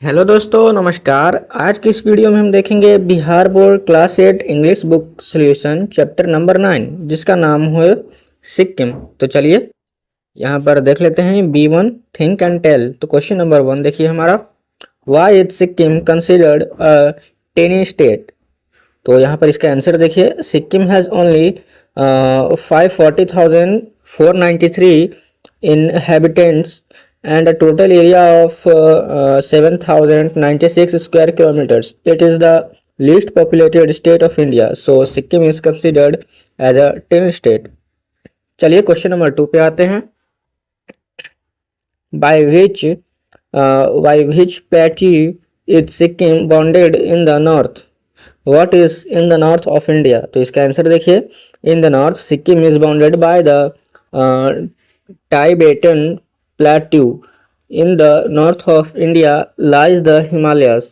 Hello दोस्तों, नमस्कार। आज की इस वीडियो में हम देखेंगे Bihar board class 8 English book solution chapter number 9, जिसका नाम है सिक्किम। तो चलिए यहाँ पर देख लेते हैं B1 थिंक एंड टेल। तो क्वेश्चन नंबर 1 देखिए हमारा, why is Sikkim considered a tiny state. तो यहाँ पर इसका आंसर देखिए, Sikkim has only 540,493 inhabitants and a total area of 7,096 square kilometers. It is the least populated state of India. So Sikkim is considered as a 10 state. चलिए question number 2 पे आते हैं। by which patchy is Sikkim bounded in the north? What is in the north of India? तो इसका answer देखिए, in the north Sikkim is bounded by the Tibetan Plateau. In the north of India lies the Himalayas.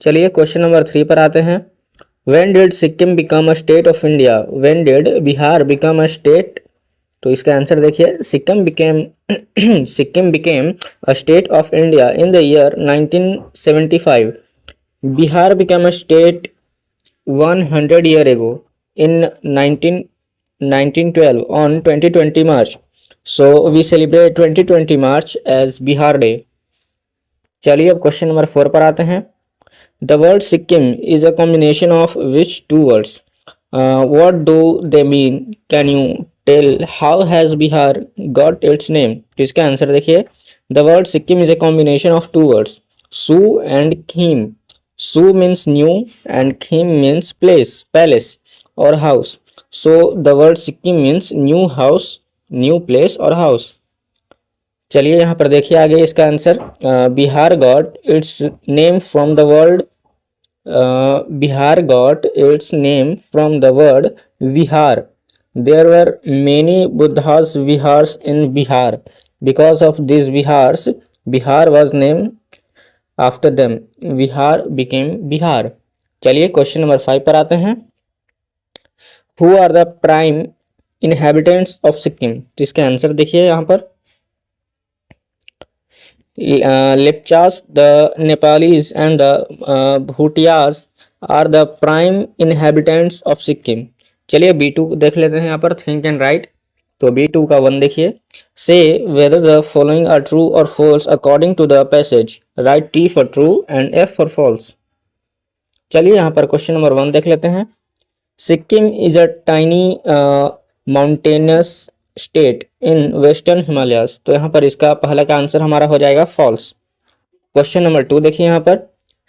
चलिए question number 3 पर आते हैं। When did Sikkim become a state of India? When did Bihar become a state? तो इसका answer देखिए, Sikkim became a state of India in the year 1975. Bihar became a state 100 years ago in 1912 on 2020 March. So we celebrate 2020 March as Bihar Day. चलिए अब question number 4 पर आते हैं। The word Sikkim is a combination of which two words? What do they mean? Can you tell how has Bihar got its name? तो इसका answer देखिए, The word Sikkim is a combination of two words, Su and Khim. Su means new and Khim means place, palace or house. So the word Sikkim means new house, new place or house. चलिए यहाँ पर देखिए आगे इसका answer, Bihar got its name from the word Bihar got its name from the word vihar. There were many Buddhas vihars in Bihar. Because of this vihars Bihar was name after them. Bihar became Bihar. चलिए question number 5 पर आते हैं। Who are the prime inhabitants of Sikkim? तो इसका answer देखिए यहाँ पर, Lepchas, the Nepalis and the Bhutias are the prime inhabitants of Sikkim. चलिए B2 देख लेते हैं यहाँ पर, थिंक एंड राइट। तो B2 का 1 देखिए, से whether the following are true or false according to the passage. Write T for true and F for false. चलिए यहाँ पर क्वेश्चन नंबर 1 देख लेते हैं। Sikkim is a tiny mountainous state in western Himalayas. तो यहाँ पर इसका पहला का आंसर हमारा हो जाएगा फॉल्स। क्वेश्चन नंबर 2 देखिए यहाँ पर,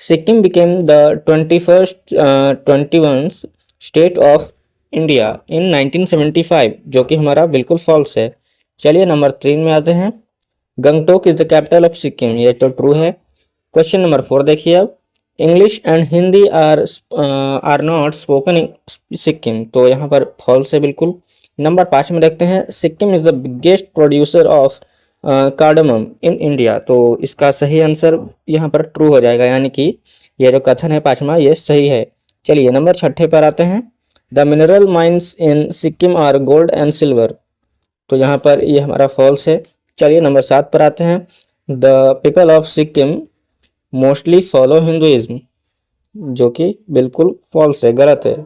Sikkim became the 21 state of India in 1975, जो कि हमारा बिल्कुल फॉल्स है। चलिए नंबर 3 में आते हैं। Gangtok is the capital of Sikkim, ये तो ट्रू है। क्वेश्चन नंबर 4 देखिए अब, English and Hindi are not spoken in Sikkim. तो यहाँ पर फॉल्स है बिल्कुल। नंबर 5 में देखते हैं, Sikkim is the biggest producer of cardamom in India. तो इसका सही आंसर यहाँ पर ट्रू हो जाएगा, यानी कि ये जो कथन है 5वां ये सही है। चलिए नंबर 6 पर आते हैं। The mineral mines in Sikkim are gold and silver. तो यहाँ पर ये हमारा फॉल्स है। चलिए नंबर 7 पर आते हैं। The people of Sikkim mostly follow Hinduism, जो कि बिल्कुल फॉल्स है, गलत है।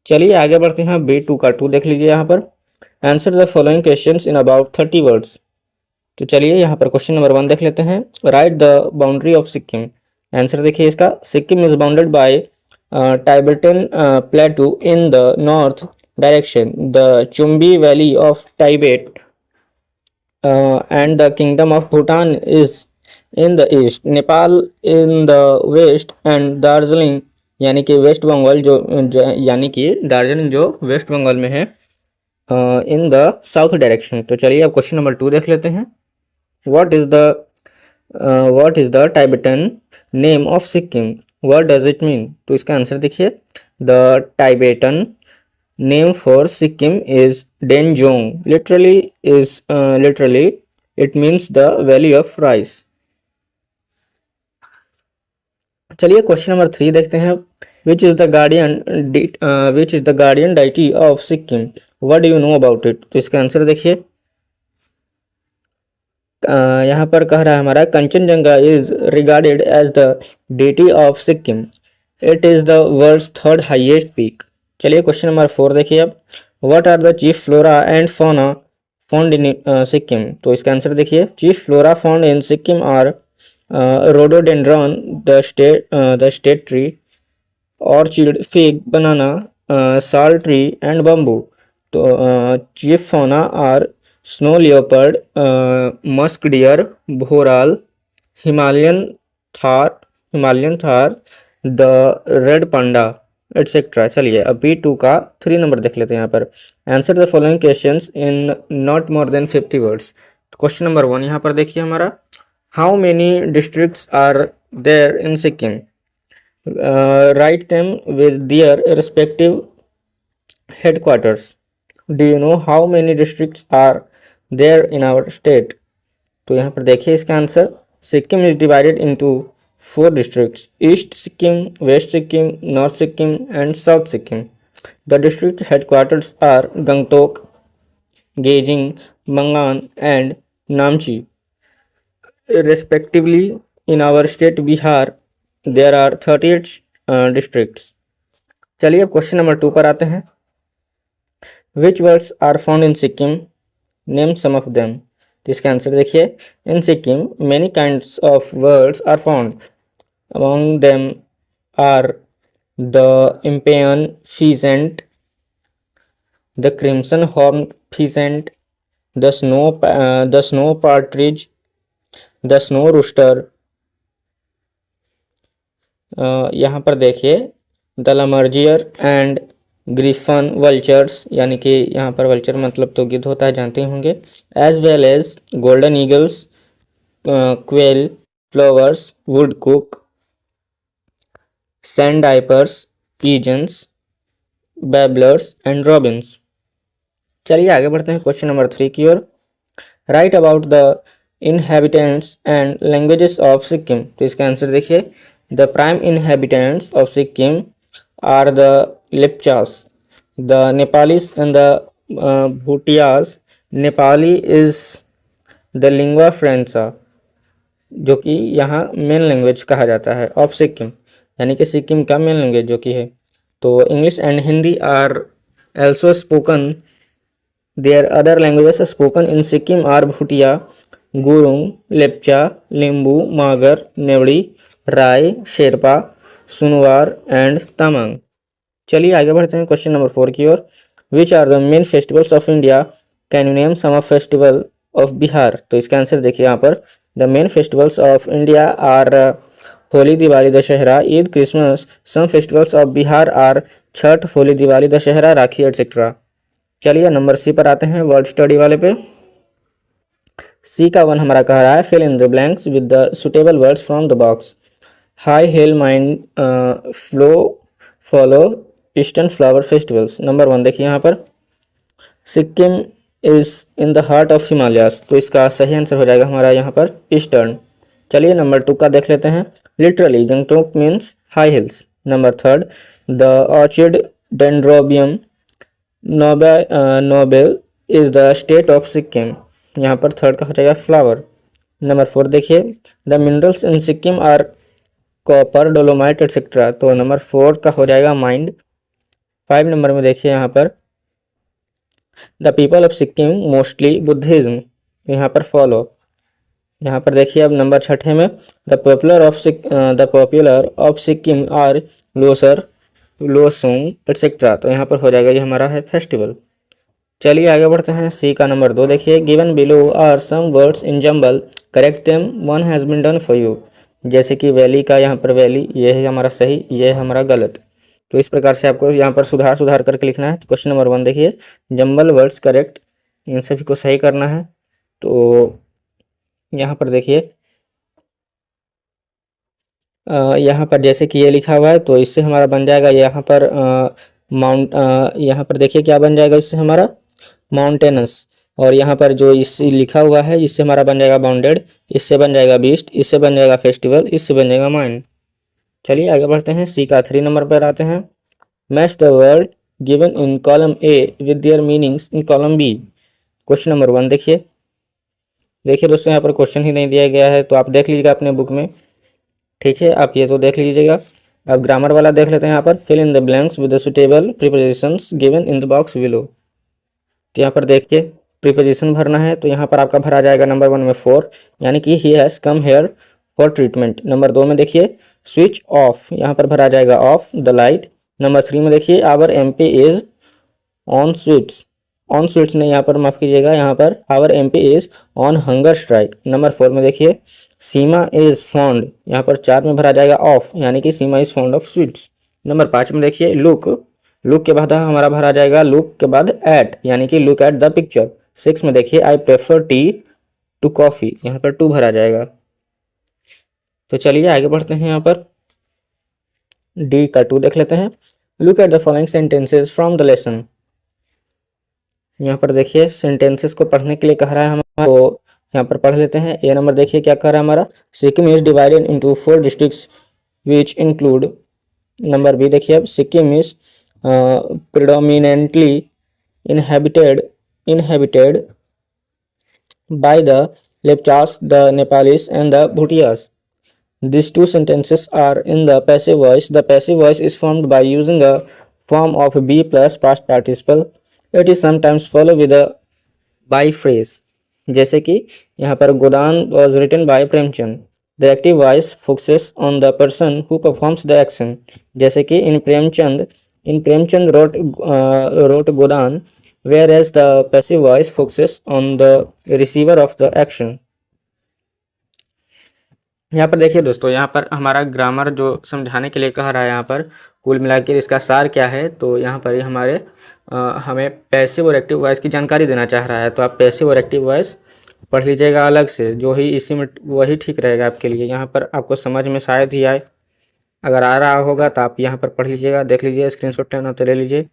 चलिए आगे बढ़ते हैं। B2 का 2 देख लीजिए यहाँ पर, answer the following questions in about 30 words. तो चलिए यहाँ पर क्वेश्चन नंबर 1 देख लेते हैं। Right the boundary of Sikkim. Answer देखिए इसका, Sikkim is bounded by Tibetan plateau in the north direction, the Chumbi valley of Tibet and the kingdom of Bhutan is in the east, Nepal in the west and Darjeeling यानी कि waste Bengal यानी कि दार्जिलिंग जो waste Bengal में है in the south direction. तो चलिए अब क्वेश्चन नंबर 2 देख लेते हैं। What is the Tibetan name of Sikkim? What does it mean? तो इसका आंसर देखिए, the Tibetan name for Sikkim is Denjong. Literally it means the valley of rice. चलिए क्वेश्चन नंबर 3 देखते हैं। Which is the guardian deity of Sikkim? What do you know about it? तो इसका answer देखिए, यहाँ पर कह रहा है हमारा Kanchenjunga is regarded as the deity of Sikkim. It is the world's third highest peak. चलिए क्वेश्चन नंबर 4 देखिए अब। What are the chief flora and fauna found in Sikkim. तो इसका आंसर देखिए, chief flora found in Sikkim are rhododendron, the state tree, orchid, fig, banana, sal tree and bamboo. तो chief fauna are snow leopard, musk deer, bharal, Himalayan thar, the red Panda etcetera. चलिए अब B2 का 3 number देख लेते हैं यहाँ पर। Answer the following questions in not more than 50 words. Question number 1 यहाँ पर देखिए हमारा, how many districts are there in Sikkim. Write them with their respective headquarters. Do you know how many districts are there in our state? तो यहाँ पर देखिए इसका answer, Sikkim is divided into 4 districts: east Sikkim, west Sikkim, north Sikkim and south Sikkim. The district headquarters are Gangtok, Geyzing, Mangan and Namchi respectively. In our state Bihar there are 38 districts. चलिए अब question number 2 पर आते हैं। Which words are found in Sikkim? Name some of them. तो इसका answer देखिए, in Sikkim many kinds of words are found. Among them are the Impeyan pheasant, the crimson horned pheasant, the snow partridge, the snow rooster. यहाँ पर देखिए the lammergeier and griffon vultures, यानी कि यहाँ पर वल्चर मतलब तो गिद्ध होता है, जानते होंगे। As well as golden eagles, quail, flowers, woodcock, sandpipers, pigeons, babblers and robins. चलिए आगे बढ़ते हैं क्वेश्चन नंबर 3 की ओर। Right about the inhabitants and languages of Sikkim। तो इसका आंसर देखिए, the prime inhabitants of Sikkim are the Lepchas, the Nepalis and the Bhutias। Nepali is the lingua franca, जो कि यहाँ मेन लैंग्वेज कहा जाता है ऑफ सिक्किम, यानी कि सिक्किम का मेन लैंग्वेज जो कि है। तो English and Hindi are also spoken। Their other languages spoken in Sikkim are Bhutia, Gurung, Lepcha, Limbu, Magar, Newari, Rai, Sherpa, Sunwar and Tamang. चलिए आगे बढ़ते हैं क्वेश्चन नंबर 4 की ओर। Which are the main festivals of India, can you name some of festival of Bihar. तो इसका आंसर देखिए यहाँ पर, the main festivals of India are Holi, Diwali, Dussehra, Eid, Christmas. Some festivals of Bihar are Chhath, Holi, Diwali, Dussehra, Rakhi etcetera. चलिए नंबर C पर आते हैं, वर्ड स्टडी वाले पे। C का 1 हमारा कह रहा है, fill in the blanks with the suitable words from the box. High hill mind flow follow eastern flower festivals. Number 1 देखिए यहाँ पर, Sikkim is in the heart of Himalayas. तो इसका सही आंसर हो जाएगा हमारा यहाँ पर ईस्टर्न। चलिए नंबर 2 का देख लेते हैं। Literally Gangtok means high heels. Number 3, the orchid Dendrobium Nobel is the state of Sikkim. यहाँ पर 3rd का हो जाएगा फ्लावर। नंबर 4 देखिए, the minerals in Sikkim are copper, dolomite etcetera. तो नंबर 4 का हो जाएगा माइंड। 5 नंबर में देखिए यहाँ पर, the people of Sikkim mostly Buddhism. यहाँ पर फॉलो। यहाँ पर देखिए अब नंबर 6 में, the popular of Sikkim are Losar, Losong etcetera. तो यहाँ पर हो जाएगा ये हमारा है फेस्टिवल। चलिए आगे बढ़ते हैं। C का नंबर 2 देखिए, given below are some words in jumble, correct them, one has been done for you. जैसे कि वैली का यहाँ पर वैली, ये है हमारा सही, ये है हमारा गलत। तो इस प्रकार से आपको यहाँ पर सुधार करके लिखना है। तो क्वेश्चन नंबर 1 देखिए, जंबल वर्ड्स करेक्ट, इन सभी को सही करना है। तो यहाँ पर देखिए यहाँ पर जैसे कि ये लिखा हुआ है, तो इससे हमारा बन जाएगा यहाँ पर यहाँ पर देखिए क्या बन जाएगा इससे हमारा, माउंटेनस। और यहाँ पर जो इससे लिखा हुआ है, इससे हमारा बन जाएगा बाउंडेड, इससे बन जाएगा बीस्ट, इससे बन जाएगा फेस्टिवल, इससे बन जाएगा माइंड। चलिए आगे बढ़ते हैं। C का 3 नंबर पर आते हैं। Match the word given in column A with their meanings in column B। Question number 1 देखिए, देखिए दोस्तों यहाँ पर क्वेश्चन ही नहीं दिया गया है, तो आप देख लीजिएगा अपने बुक में। ठीक है, आप ये तो देख लीजिएगा। अब ग्रामर वाला देख लेते हैं। यहाँ पर fill in the blanks with the suitable prepositions given in the box below. तो यहाँ पर देखिए प्रीपोजिशन भरना है, तो यहाँ पर आपका भरा जाएगा नंबर 1 में फॉर, यानी कि he has come here for treatment. Number 2 में देखिए स्विच ऑफ, यहाँ पर भरा जाएगा ऑफ द लाइट। नंबर 3 में देखिए our MP is on sweets, on sweets नहीं, यहाँ पर माफ़ कीजिएगा, यहाँ पर our MP is on hunger strike. Number 4 में देखिए सीमा इज फॉन्ड, यहाँ पर 4 में भरा जाएगा ऑफ, यानी कि Seema is fond of sweets. Number 5 में देखिए लुक, लुक के बाद हमारा भरा जाएगा लुक के बाद एट, यानी कि लुक एट द पिक्चर। 6 में देखिए I prefer tea to coffee, यहाँ पर टू भरा जाएगा। तो चलिए आगे बढ़ते हैं। यहाँ पर डी का 2 देख लेते हैं। Look at the following sentences from the lesson. यहाँ पर देखिए सेंटेंसेस को पढ़ने के लिए कह रहा है हमारा, तो यहाँ पर पढ़ लेते हैं। ए नंबर देखिए क्या कह रहा है हमारा, Sikkim is divided into 4 districts which include. Number B देखिए अब, Sikkim is predominantly inhabited by the Lepchas, the Nepalis and the Bhutias. These two sentences are in the passive voice. The passive voice is formed by using a form of be plus past participle. It is sometimes followed with a by phrase. जैसे कि यहाँ पर गोदान was written by Premchand. The active voice focuses on the person who performs the action. जैसे कि in Premchand wrote Godan, whereas the passive voice focuses on the receiver of the action. यहाँ पर देखिए दोस्तों, यहाँ पर हमारा ग्रामर जो समझाने के लिए कह रहा है, यहाँ पर कुल मिलाकर इसका सार क्या है, तो यहाँ पर ये हमारे हमें पैसिव और एक्टिव वॉइस की जानकारी देना चाह रहा है। तो आप पैसिव और एक्टिव वॉइस पढ़ लीजिएगा अलग से, जो ही इसी में वही ठीक रहेगा आपके लिए। यहाँ पर आपको समझ में शायद ही आए, अगर आ रहा होगा तो आप यहाँ पर पढ़ लीजिएगा, देख लीजिए, स्क्रीनशॉट लेना तो ले लीजिए।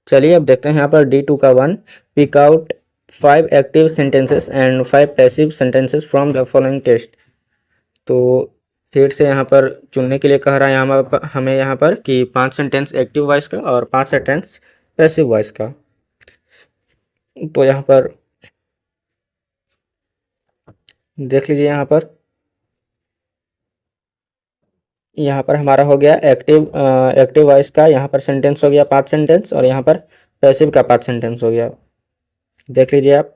चलिए अब देखते हैं यहाँ पर D2 का 1, pick out 5 active sentences and 5 passive sentences from the following test. तो फिर से यहाँ पर चुनने के लिए कह रहा है हमें यहाँ पर कि 5 सेंटेंस एक्टिव वॉइस का और 5 सेंटेंस पैसिव वॉइस का। तो यहाँ पर देख लीजिए, यहाँ पर हमारा हो गया एक्टिव वॉइस का, यहाँ पर सेंटेंस हो गया 5 सेंटेंस, और यहाँ पर पैसिव का 5 सेंटेंस हो गया, देख लीजिए आप।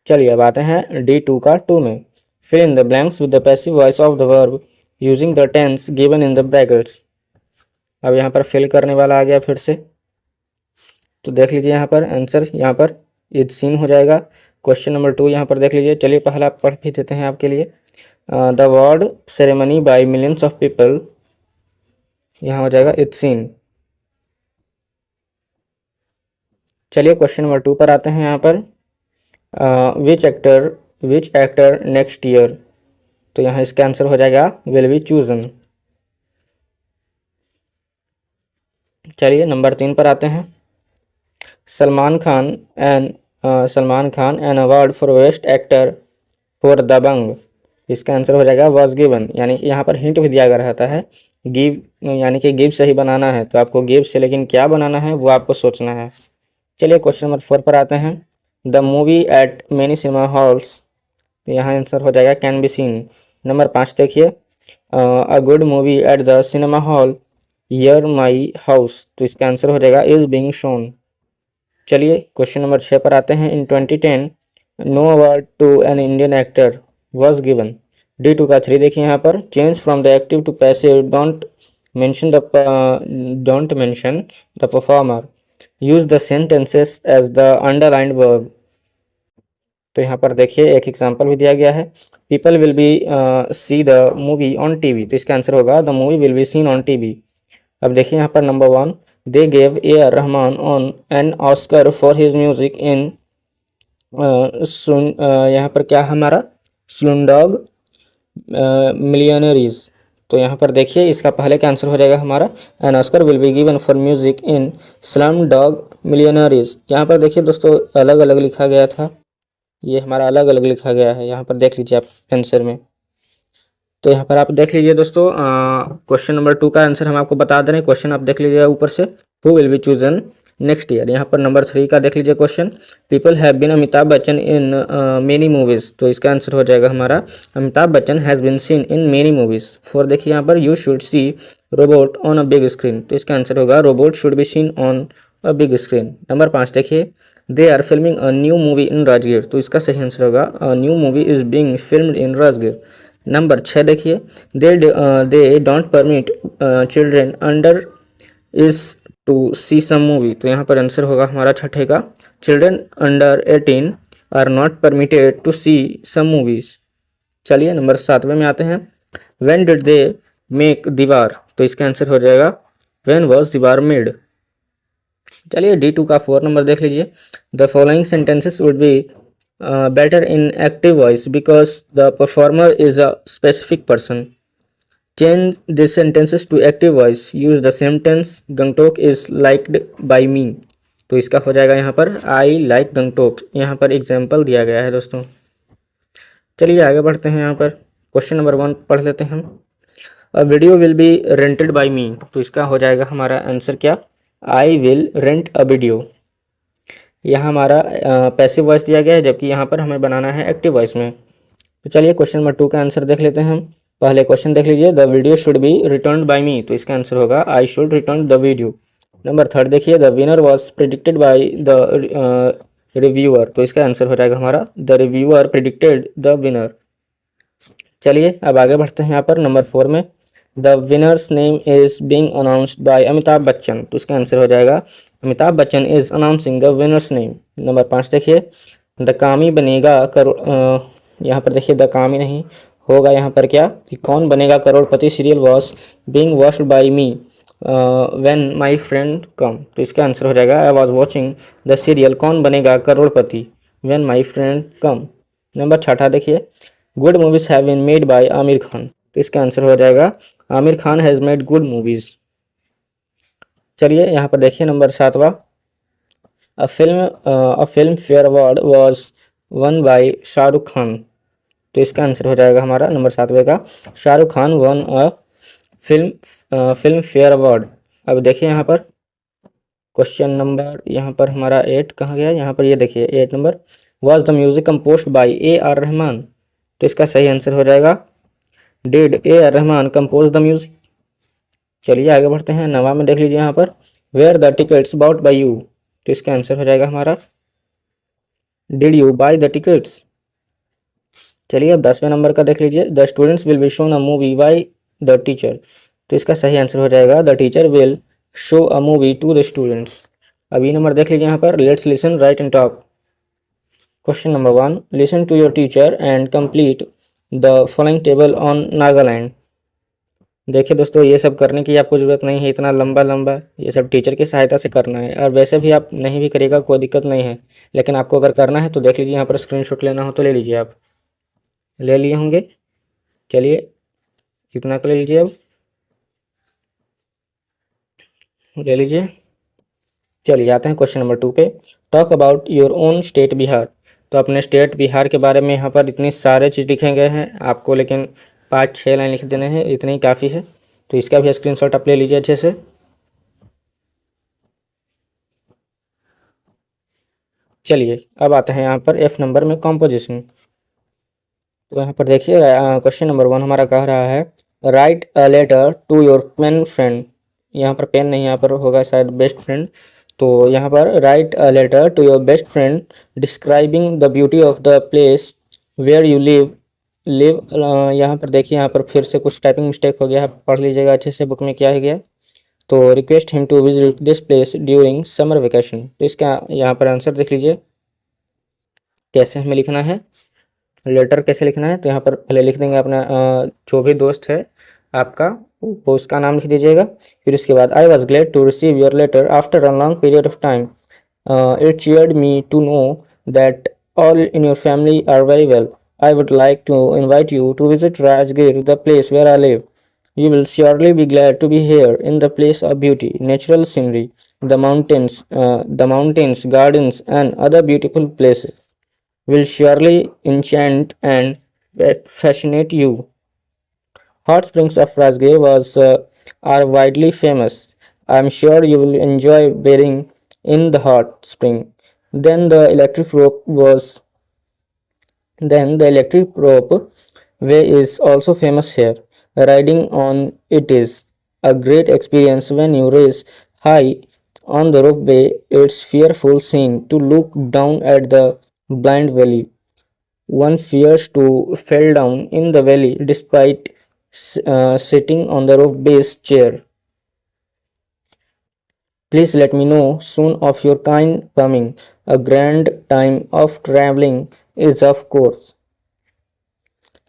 चलिए अब आते हैं D2 का 2 में, fill in the blanks with the passive voice of the verb using the tense given in the brackets. अब यहाँ पर फिल करने वाला आ गया फिर से, तो देख लीजिए यहाँ पर आंसर, यहाँ पर इज सीन हो जाएगा। क्वेश्चन नंबर 2 यहाँ पर देख लीजिए। चलिए पहला पढ़ भी देते हैं आपके लिए। The word ceremony by millions of people, यहाँ हो जाएगा इट्स सीन। चलिए क्वेश्चन नंबर 2 पर आते हैं। यहाँ पर विच एक्टर नेक्स्ट ईयर, तो यहाँ इसका आंसर हो जाएगा विल बी चूजन। चलिए नंबर 3 पर आते हैं। Salman Khan an award for best actor for Dabangg, इसका आंसर हो जाएगा वॉज गिवन, यानी कि यहाँ पर हिंट भी दिया गया रहता है, गिव यानी कि गिव से ही बनाना है, तो आपको गिव से, लेकिन क्या बनाना है वो आपको सोचना है। चलिए क्वेश्चन नंबर 4 पर आते हैं। The movie eight many cinema halls, तो यहाँ आंसर हो जाएगा कैन बी सीन। नंबर 5 देखिए, a good movie at the cinema hall here my house, तो इसका आंसर हो जाएगा इज बीइंग शोन। चलिए क्वेश्चन नंबर 6 पर आते हैं। In 2010 no award to an Indian actor was given. D2 का 3 देखिए, यहाँ पर change from the active to passive, don't mention the performer, use the sentences as the underlined verb. तो यहाँ पर देखिए एक एग्जांपल भी दिया गया है, people will be see the movie on TV, तो इसका आंसर होगा the movie will be seen on TV. अब देखिए यहाँ पर number 1, they gave A.R. Rahman on an Oscar for his music in यहाँ पर क्या हमारा स्लमडॉग मिलियनरीज, तो यहाँ पर देखिए इसका पहले का आंसर हो जाएगा हमारा an Oscar will be given for music in Slumdog millionaires. यहाँ पर देखिए दोस्तों अलग अलग लिखा गया था, ये हमारा अलग अलग लिखा गया है, यहाँ पर देख लीजिए आप आंसर में। तो यहाँ पर आप देख लीजिए दोस्तों, क्वेश्चन नंबर 2 का आंसर हम आपको बता दे रहे हैं। क्वेश्चन आप देख लीजिए ऊपर से, who will be chosen next year. यहाँ पर नंबर 3 का देख लीजिए question, people have been Amitabh Bachchan in many movies. तो इसका आंसर हो जाएगा हमारा, Amitabh Bachchan has been seen in many movies. 4 देखिए यहाँ पर, you should see robot on a big screen. तो इसका आंसर होगा robot should be seen on a big screen. Number 5 देखिए, they are filming a new movie in Rajgir. तो इसका सही आंसर होगा, a new movie is being filmed in Rajgir. Number 6 देखिए, they don't permit children under is to see some movie. तो यहाँ पर answer होगा हमारा छठे का, children under 18 are not permitted to see some movies. चलिए नंबर 7वें में आते हैं, व्हेन डिड दे मेक दीवार। तो इसका आंसर हो जाएगा, व्हेन वाज दीवार मेड। चलिए D2 का 4 नंबर देख लीजिए, the following sentences would be better in active voice because the performer is a specific person. Change this sentences to active voice, use the sentence Gangtok is liked by me. तो इसका हो जाएगा यहाँ पर, I like Gangtok. यहाँ पर example दिया गया है दोस्तों। चलिए आगे बढ़ते हैं, यहाँ पर क्वेश्चन नंबर 1 पढ़ लेते हैं हम, a video will be rented by me. तो इसका हो जाएगा हमारा आंसर क्या, I will rent a video. यहाँ हमारा पैसिव वॉइस दिया गया है, जबकि यहाँ पर हमें बनाना है एक्टिव वॉइस में। तो चलिए क्वेश्चन नंबर 2 का आंसर देख लेते हैं हम। पहले क्वेश्चन देख लीजिए, the video should be return by me. तो इसका आंसर होगा, I should return the video. Number 3 देखिए, the winner was predicted by the reviewer. तो इसका आंसर हो जाएगा हमारा, the reviewer predicted the winner. चलिए अब आगे बढ़ते हैं यहाँ पर नंबर 4 में, the winners name is being announced by Amitabh Bachchan. तो इसका आंसर हो जाएगा, Amitabh Bachchan is announcing the winners name. Number 5 देखिए, द कामी बनेगा करोड़, यहाँ पर देखिए द कामी नहीं होगा, यहाँ पर क्या कि Kaun Banega Crorepati serial was being watched by me when my friend come. तो इसका आंसर हो जाएगा, I was watching the serial Kaun Banega Crorepati when my friend come. Number 6 देखिए, good movies have been made by Aamir Khan. तो इसका आंसर हो जाएगा, Aamir Khan has made good movies. चलिए यहाँ पर देखिए नंबर 7वां, a Filmfare award was won by Shahrukh Khan. तो इसका आंसर हो जाएगा हमारा नंबर 7वें का, शाहरुख खान वन अ फिल्म फेयर अवार्ड। अब देखिए यहाँ पर क्वेश्चन नंबर, यहाँ पर हमारा 8 कहाँ गया, यहाँ पर ये देखिए 8 number, was the music composed bye AR Rahman. तो इसका सही आंसर हो जाएगा, did AR Rahman compose the music. चलिए आगे बढ़ते हैं, 9वां में देख लीजिए यहाँ पर, where the tickets bought by you. तो इसका आंसर हो जाएगा हमारा, did you buy the tickets. चलिए अब 10वें नंबर का देख लीजिए, the students will be shown a movie by the teacher. तो इसका सही आंसर हो जाएगा, the teacher will show a movie to the students. अब ये नंबर देख लीजिए यहाँ पर, let's listen write and talk. Question number 1, listen to your teacher and complete the following table on Nagaland. देखिए दोस्तों, ये सब करने की आपको ज़रूरत नहीं है, इतना लंबा लंबा ये सब टीचर की सहायता से करना है। और वैसे भी आप नहीं भी करिएगा कोई दिक्कत नहीं है, लेकिन आपको अगर करना है तो देख लीजिए, यहाँ पर स्क्रीनशॉट लेना हो तो ले लीजिए, आप ले लिए होंगे। चलिए इतना कर ले लीजिए, अब ले लीजिए। चलिए आते हैं क्वेश्चन नंबर 2 पे, talk about your own state Bihar. तो अपने स्टेट बिहार के बारे में यहाँ पर इतनी सारे चीज़ लिखे गए हैं आपको, लेकिन 5-6 लाइन लिख देने हैं, इतने ही काफ़ी है। तो इसका भी स्क्रीनशॉट आप ले लीजिए अच्छे से। चलिए अब आते हैं यहाँ पर F नंबर में, कॉम्पोजिशन। तो यहाँ पर देखिए क्वेश्चन नंबर 1 हमारा कह रहा है, write a letter to your pen friend. यहाँ पर पेन नहीं, यहाँ पर होगा शायद बेस्ट फ्रेंड। तो यहाँ पर write a letter to your best friend describing the beauty of the place where you live. यहाँ पर देखिए, यहाँ पर फिर से कुछ टाइपिंग मिस्टेक हो गया है, पढ़ लीजिएगा अच्छे से बुक में क्या है गया। तो request him to visit this place during summer vacation. तो इसका यहाँ पर आंसर देख लीजिए, कैसे हमें लिखना है, लेटर कैसे लिखना है। तो यहाँ पर पहले लिख देंगे अपना जो भी दोस्त है आपका, वो उसका नाम लिख दीजिएगा। फिर उसके बाद, I was glad to receive your letter after a long period of time, it cheered me to know that all in your family are very well. I would like to invite you to visit Rajgir, the place where I live. You will surely be glad to be here in the place of beauty, natural scenery, the mountains, gardens, and other beautiful places will surely enchant and fascinate you. Hot springs of Rajgir are widely famous. I am sure you will enjoy bathing in the hot spring. Then the electric rope was then the electric rope way is also famous here. Riding on it is a great experience when you race high on the ropeway. It's fearful scene to look down at the blind valley. One fears to fall down in the valley despite sitting on the rope base chair. Please let me know soon of your kind coming. A grand time of traveling is of course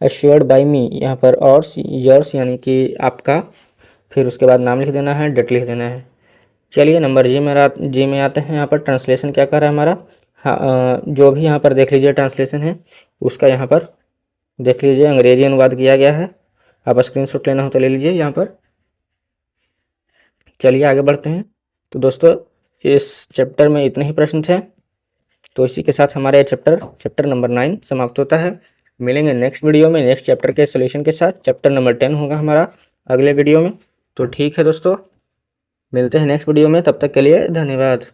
assured by me। यहाँ पर और yours यानी कि आपका, फिर उसके बाद नाम लिख देना है, डेट लिख देना है। चलिए नंबर जी में आते हैं। यहाँ पर ट्रांसलेशन क्या कर रहा है हमारा। हाँ, जो भी यहाँ पर देख लीजिए ट्रांसलेशन है उसका यहाँ पर देख लीजिए, अंग्रेजी अनुवाद किया गया है। आप स्क्रीनशॉट लेना हो तो ले लीजिए यहाँ पर। चलिए आगे बढ़ते हैं। तो दोस्तों इस चैप्टर में इतने ही प्रश्न थे, तो इसी के साथ हमारा ये चैप्टर नंबर 9 समाप्त होता है। मिलेंगे नेक्स्ट वीडियो में नेक्स्ट चैप्टर के सॉल्यूशन के साथ। चैप्टर नंबर 10 होगा हमारा अगले वीडियो में। तो ठीक है दोस्तों, मिलते हैं नेक्स्ट वीडियो में, तब तक के लिए धन्यवाद।